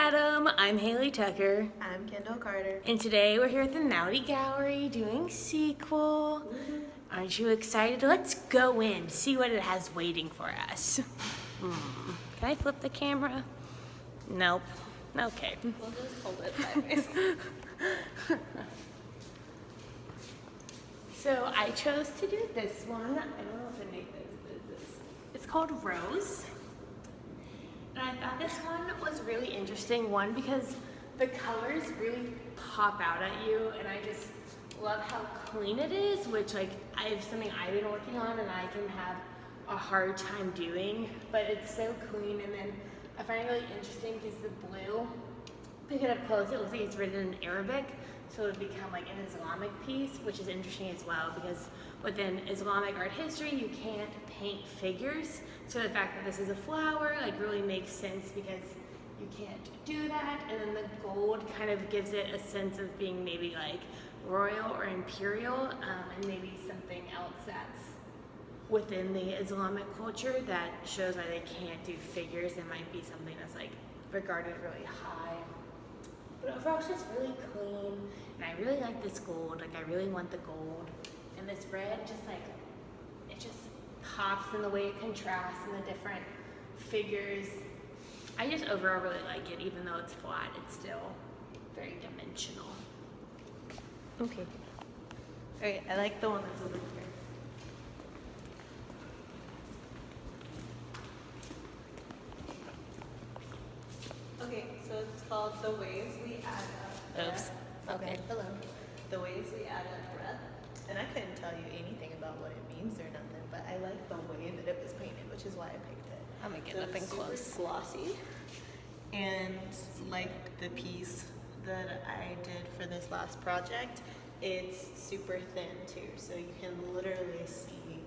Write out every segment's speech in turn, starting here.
Adam. I'm Haley Tucker. I'm Kendall Carter. And today we're here at the Nowdy Gallery doing sequel. Aren't you excited? Let's go in, see what it has waiting for us. Can I flip the camera? Nope. Okay. We'll just hold it sideways. So I chose to do this one. I don't know if the name is this. It's called Rose. And I thought this one was really interesting, one, because the colors really pop out at you, and I just love how clean it is, which I have something I've been working on and I can have a hard time doing, but it's so clean. And then I find it really interesting because the blue, pick it up close, it looks like it's written in Arabic, so it would become like an Islamic piece, which is interesting as well, because within Islamic art history, you can't paint figures. So the fact that this is a flower really makes sense because you can't do that. And then the gold kind of gives it a sense of being maybe like royal or imperial, and maybe something else that's within the Islamic culture that shows why they can't do figures. It might be something that's regarded really high. But overall, it's just really clean, and I really like this gold. I really want the gold. And this red it just pops in the way it contrasts and the different figures. I just overall really like it, even though it's flat, it's still very dimensional. Okay. Alright, I like the one that's over here. Okay, so it's called The Ways We Add Up Breath. Oops. Okay, hello. The Ways We Add Up Breath. And I couldn't tell you anything about what it means or nothing, but I like the way that it was painted, which is why I picked it. I'm gonna get up and close. It's glossy. And like the piece that I did for this last project, it's super thin too, so you can literally see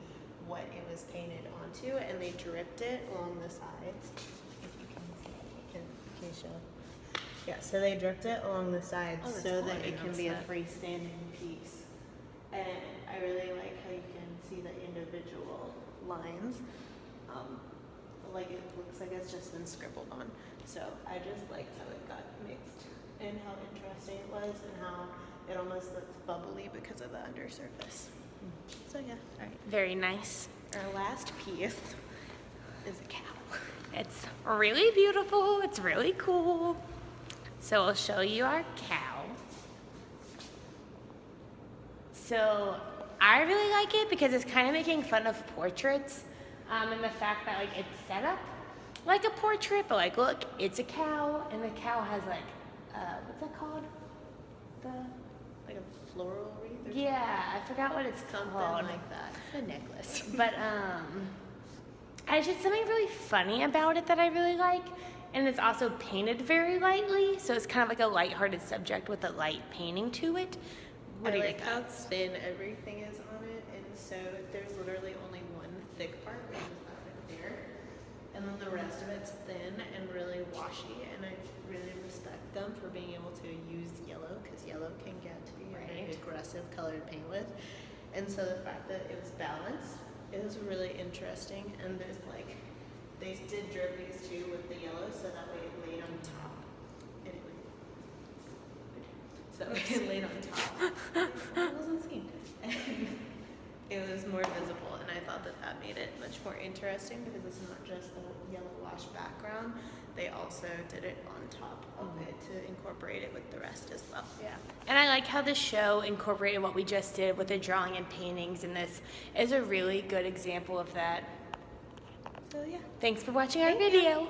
what it was painted onto, and they dripped it along the sides. If you can see, can you show? Yeah, so they dripped it along the sides so that it can be a freestanding piece. And I really like how you can see the individual lines. It looks like it's just been scribbled on. So I just liked how it got mixed and how interesting it was and how it almost looked bubbly because of the undersurface. So yeah, all right. Very nice. Our last piece is a cow. It's really beautiful. It's really cool. So I'll show you our cow. So I really like it because it's kind of making fun of portraits, and the fact that it's set up like a portrait, but look, it's a cow, and the cow has what's that called? Like a floral wreath or something? Yeah, I forgot what it's Something called. like that. It's a necklace. But it's just something really funny about it that I really like. And it's also painted very lightly, so it's kind of like a lighthearted subject with a light painting to it. What do you like think? how thin everything is on it, and so there's literally only one thick part, which is that right there, and then the rest of it's thin and really washy, and I really respect them for being able to use yellow, because yellow can get to be a very aggressive color to paint with, and so the fact that it was balanced is really interesting. And there's they did drip these too with the yellow, so that way it laid on top. Anyway. So it laid on top. It wasn't seen. It was more visible, and I thought that made it much more interesting because it's not just a yellow wash background. They also did it on top of it to incorporate it with the rest as well. Yeah. And I like how the show incorporated what we just did with the drawing and paintings, and this is a really good example of that. So yeah. Thanks for watching our video.